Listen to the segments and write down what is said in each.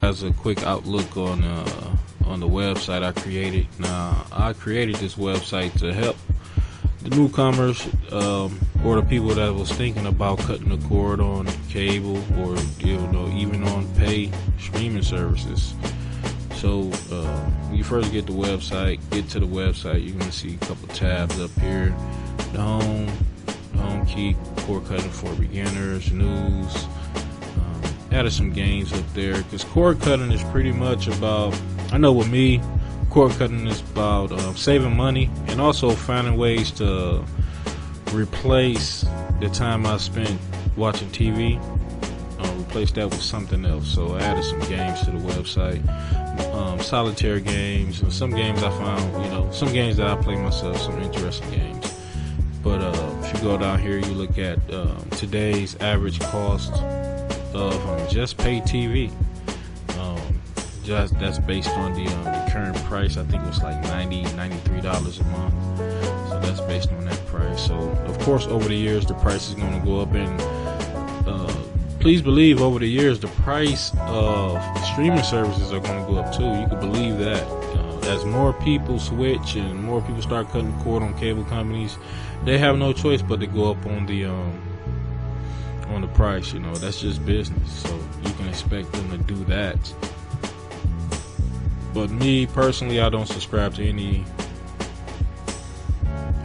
As a quick outlook on the website I created. Now, I created this website to help the newcomers, or the people that was thinking about cutting the cord on cable, or even on pay streaming services. So when you first get to the website, you're gonna see a couple tabs up here: the home key, cord cutting for beginners, news. Added some games up there, because cord cutting is pretty much about, I know with me, cord cutting is about saving money and also finding ways to replace the time I spent watching TV, replace that with something else. So I added some games to the website, solitaire games, and some games I found, some games that I play myself, some interesting games. But if you go down here, you look at today's average cost of just pay TV. That's based on the current price. I think it was like $93 a month. So that's based on that price. So of course, over the years, the price is going to go up, and please believe, over the years, the price of streaming services are going to go up too. You can believe that. As more people switch and more people start cutting the cord on cable companies, they have no choice but to go up on the price. That's just business, so you can expect them to do that. But me personally, I don't subscribe to any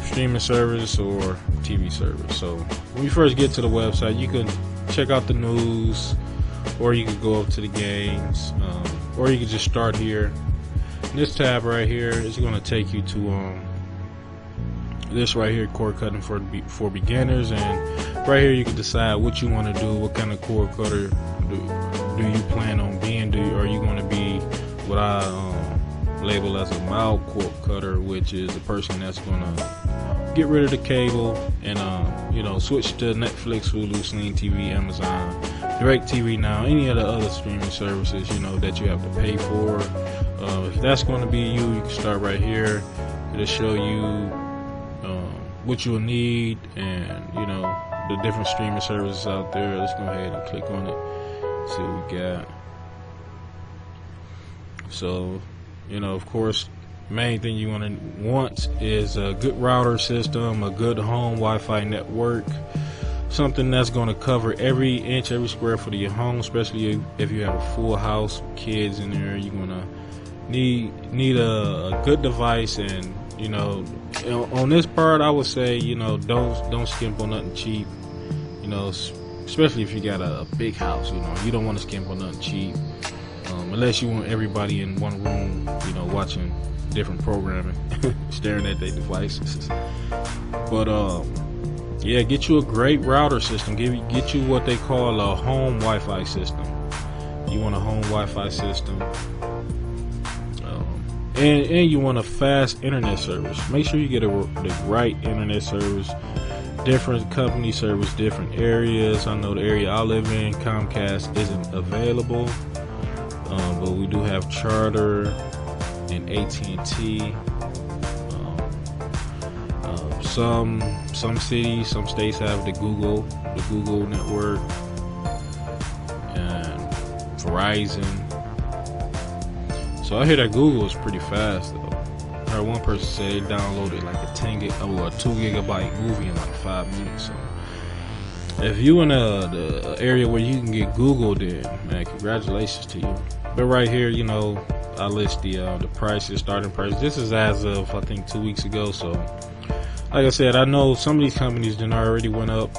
streaming service or TV service. So when you first get to the website, you can check out the news, or you can go up to the games, or you can just start here. This tab right here is going to take you to this right here, cord cutting for beginners, and right here you can decide what you want to do, what kind of cord cutter do you plan on being. Are you going to be what I label as a mild cord cutter, which is a person that's going to get rid of the cable and switch to Netflix, Hulu, Sling TV, Amazon, DirecTV Now, any of the other streaming services that you have to pay for. If that's going to be you, you can start right here. It'll show you what you'll need, and the different streaming services out there. Let's go ahead and click on it, see what we got. So of course, main thing you want is a good router system, a good home Wi-Fi network, something that's going to cover every inch, every square foot of your home. Especially if you have a full house with kids in there, you're gonna need a good device. And on this part, I would say don't skimp on nothing cheap. Especially if you got a big house, you don't want to skimp on nothing cheap, unless you want everybody in one room, watching different programming, staring at their devices. But yeah, get you a great router system. Get you what they call a home Wi-Fi system. You want a home Wi-Fi system, and you want a fast internet service. Make sure you get the right internet service. Different company service, different areas. I know the area I live in, Comcast isn't available, but we do have Charter and AT&T. Some cities, some states have the Google network, and Verizon. So I hear that Google is pretty fast though. I heard one person say they downloaded like a 2 gigabyte movie in like 5 minutes. So if you in the area where you can get Google, then man, congratulations to you. But right here, I list the prices, starting price. This is as of I think 2 weeks ago. So like I said, I know some of these companies done already went up,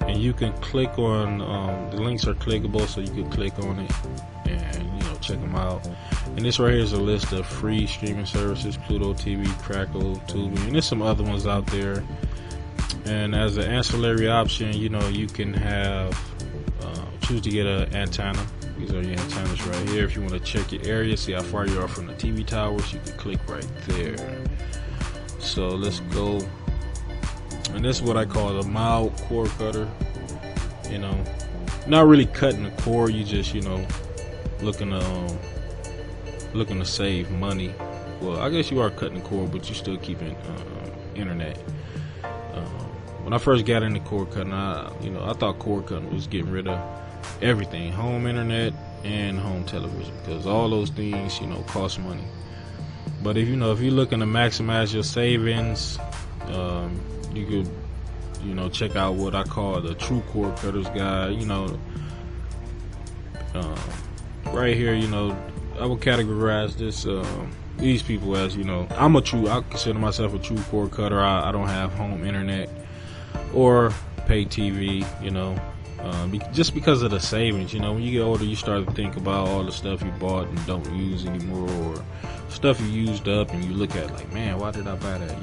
and you can click on the links are clickable, so you can click on it and check them out. And this right here is a list of free streaming services: Pluto TV, Crackle, Tubi, and there's some other ones out there. And as an ancillary option, you can have choose to get an antenna. These are your antennas right here. If you want to check your area, see how far you are from the TV towers, you can click right there. So let's go. And this is what I call a mild cord cutter. Not really cutting the cord. You just looking to save money. Well, I guess you are cutting the cord, but you're still keeping internet. When I first got into cord cutting, I thought cord cutting was getting rid of everything: home internet, and home television, because all those things, cost money. But if you're looking to maximize your savings, you could, check out what I call the True Cord Cutters Guide. Right here, I would categorize these people as, I consider myself a true cord cutter. I don't have home internet or pay TV, just because of the savings. When you get older, you start to think about all the stuff you bought and don't use anymore, or stuff you used up, and you look at like, man, why did I buy that?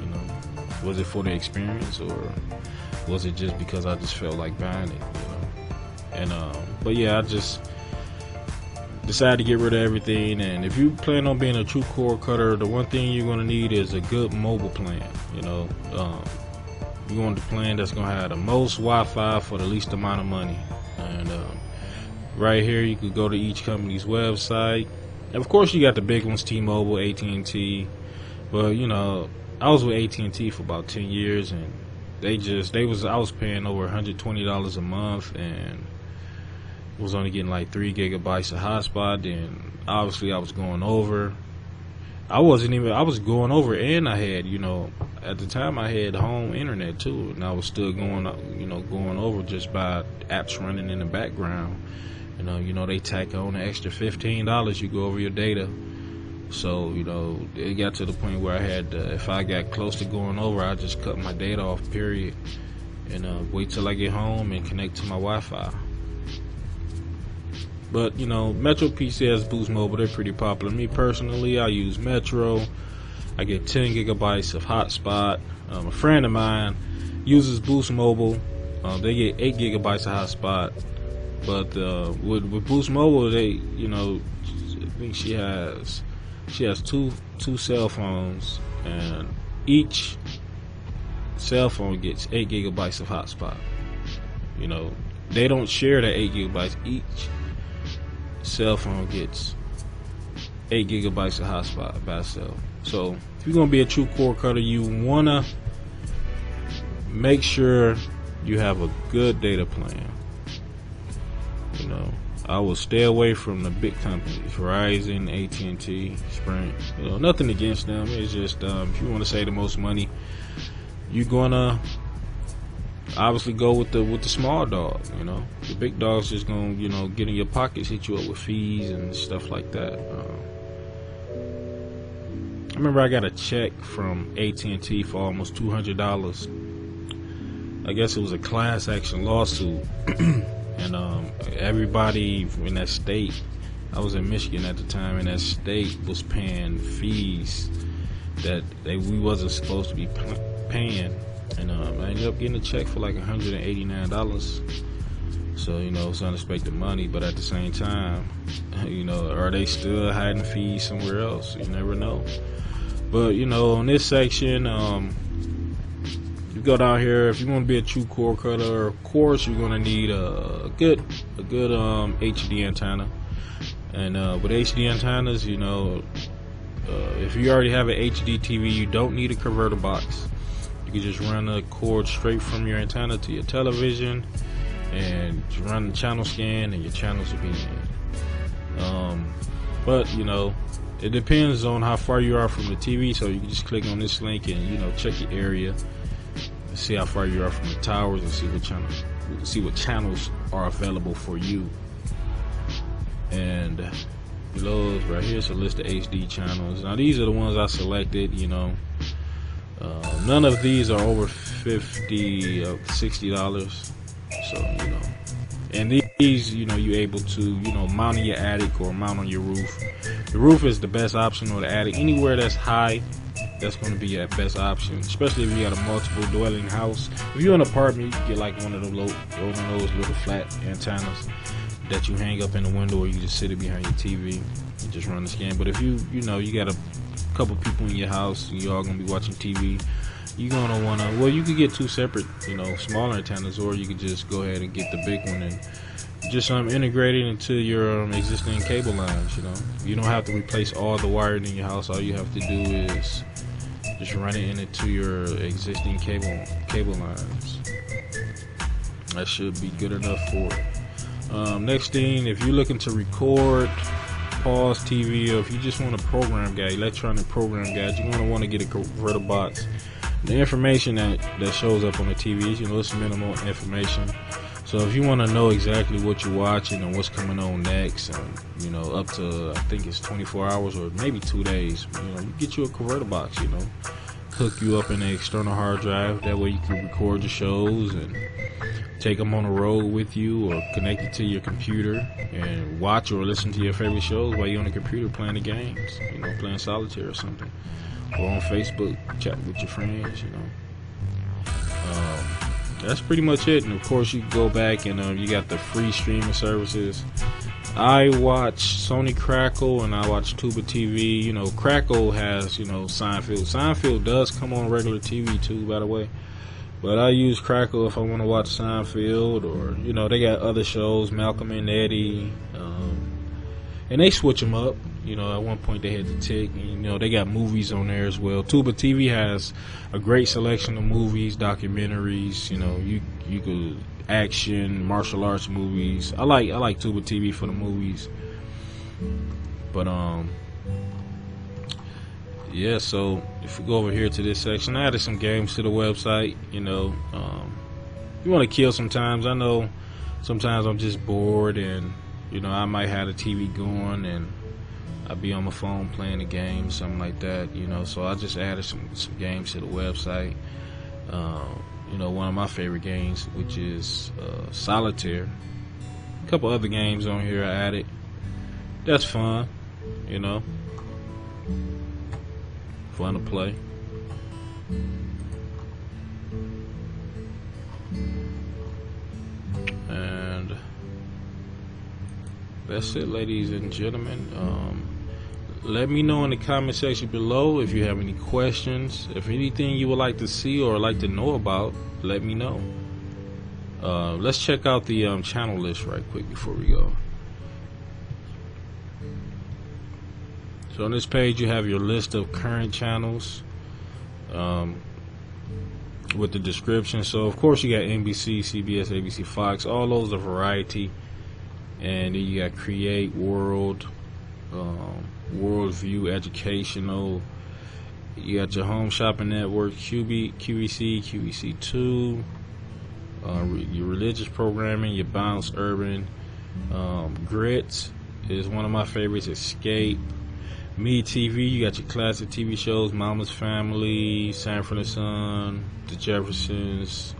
Was it for the experience, or was it just because I just felt like buying it? And but yeah, I just decided to get rid of everything. And if you plan on being a true cord cutter, the one thing you're going to need is a good mobile plan. You want the plan that's going to have the most Wi-Fi for the least amount of money. And right here, you could go to each company's website. And of course, you got the big ones, T-Mobile, AT&T. But I was with AT&T for about 10 years, and I was paying over $120 a month, and was only getting like 3 gigabytes of hotspot. Then obviously I was going over. I was going over, and I had, at the time I had home internet too, and I was still going over just by apps running in the background. They tack on an extra $15, you go over your data. So, it got to the point where I had, if I got close to going over, I just cut my data off, period, and wait till I get home and connect to my Wi-Fi. But, Metro PCS, Boost Mobile, they're pretty popular. Me personally, I use Metro. I get 10 gigabytes of hotspot. A friend of mine uses Boost Mobile. They get 8 gigabytes of hotspot. But with Boost Mobile, I think she has two cell phones, and each cell phone gets 8 gigabytes of hotspot. They don't share the 8 gigabytes. Each cell phone gets 8 gigabytes of hotspot by itself. So if you're gonna be a true cord cutter, you wanna make sure you have a good data plan. I will stay away from the big companies, Verizon, AT&T, Sprint. Nothing against them. It's just if you want to save the most money, you're gonna obviously go with the small dog. The big dog's just gonna get in your pockets, hit you up with fees and stuff like that. I remember I got a check from AT&T for almost $200. I guess it was a class action lawsuit. And everybody in that state, I was in Michigan at the time, and that state was paying fees that we wasn't supposed to be paying. And I ended up getting a check for like $189. So, it's unexpected money, but at the same time, are they still hiding fees somewhere else? You never know. But, on this section, you go down here, if you want to be a true cord cutter, of course, you're going to need a good HD antenna. And with HD antennas, if you already have an HD TV, you don't need a converter box. You can just run a cord straight from your antenna to your television and run the channel scan, and your channels will be in. But it depends on how far you are from the TV, so you can just click on this link and check your area, see how far you are from the towers, and see what channels are available for you. And below right here is a list of HD channels. Now these are the ones I selected. None of these are over $50 or $60. So and these you're able to mount in your attic or mount on your roof. The roof is the best option, or the attic. Anywhere that's high, that's going to be your best option, especially if you got a multiple dwelling house. If you're in an apartment, you can get like one of those little flat antennas that you hang up in the window, or you just sit it behind your TV and just run the scan. But if you got a couple people in your house and you all gonna be watching TV, you're gonna wanna, you could get two separate smaller antennas, or you could just go ahead and get the big one and just integrate it into your existing cable lines. You don't have to replace all the wiring in your house. All you have to do is just run it into your existing cable lines. That should be good enough for it. Next thing, if you're looking to record, pause TV, or if you just want a program guide, electronic program guide, you're going to want to get a converter box. The information that shows up on the TV is, it's minimal information. So if you want to know exactly what you're watching and what's coming on next, and up to, I think it's 24 hours or maybe 2 days, you get you a converter box, hook you up in an external hard drive. That way you can record your shows and take them on the road with you, or connect it to your computer and watch or listen to your favorite shows while you're on the computer playing the games, playing solitaire or something, or on Facebook, chatting with your friends, That's pretty much it. And of course, you can go back and you got the free streaming services. I watch Sony Crackle and I watch Tuba TV. Crackle has, Seinfeld. Seinfeld does come on regular TV too, by the way. But I use Crackle if I want to watch Seinfeld, or, they got other shows, Malcolm and Eddie. And they switch them up. At one point they had the Tick. And, they got movies on there as well. Tuba TV has a great selection of movies, documentaries. You could action, martial arts movies. I like Tuba TV for the movies. But yeah. So if we go over here to this section, I added some games to the website. You want to kill sometimes. I know sometimes I'm just bored, and I might have the TV going and I'll be on my phone playing a game, something like that, so I just added some games to the website. One of my favorite games, which is Solitaire. A couple other games on here I added. That's fun, fun to play. And that's it, ladies and gentlemen. Let me know in the comment section below if you have any questions. If anything you would like to see or like to know about, let me know. Let's check out the channel list right quick before we go. So on this page you have your list of current channels with the description. So of course you got NBC, CBS, ABC, Fox. All those are variety. And then you got Create, World, Worldview, Educational. You got your Home Shopping Network, QVC, QVC2, your religious programming, your Bounce Urban. Grits is one of my favorites. Escape. Me TV, you got your classic TV shows, Mama's Family, Sanford and Son, The Jeffersons.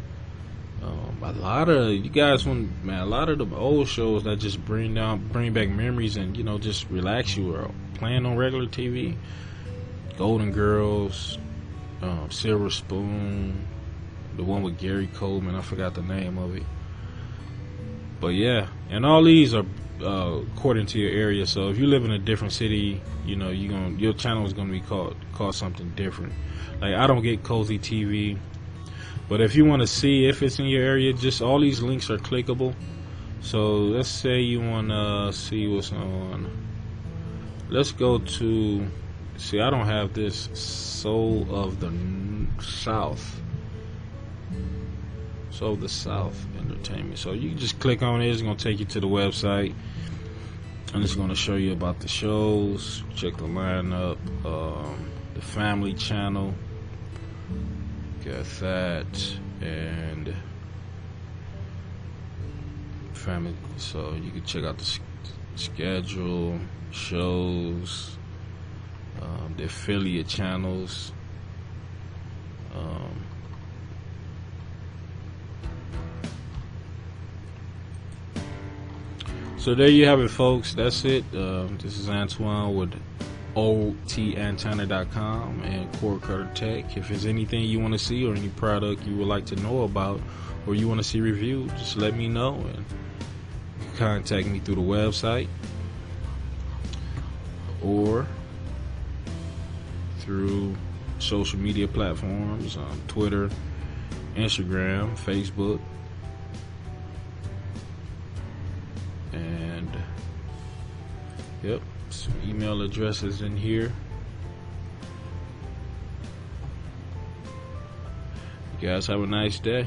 A lot of you guys want, man, a lot of the old shows that just bring back memories and just relax you, or playing on regular TV. Golden Girls, Silver Spoon, the one with Gary Coleman, I forgot the name of it. But yeah, and all these are according to your area. So if you live in a different city, your channel is gonna be called something different. Like I don't get Cozy TV. But if you want to see if it's in your area, just all these links are clickable. So let's say you want to see what's on. Let's go to, see, I don't have this, Soul of the South. Soul of the South Entertainment. So you can just click on it. It's going to take you to the website. And it's going to show you about the shows. Check the lineup. The Family Channel. Got that, and family. So you can check out the schedule, shows, the affiliate channels. So there you have it, folks. That's it. This is Antoine with OTAntenna.com and Cord Cutter Tech. If there's anything you want to see or any product you would like to know about or you want to see reviewed, just let me know and contact me through the website or through social media platforms, Twitter, Instagram, Facebook, and yep, some email addresses in here. You guys have a nice day.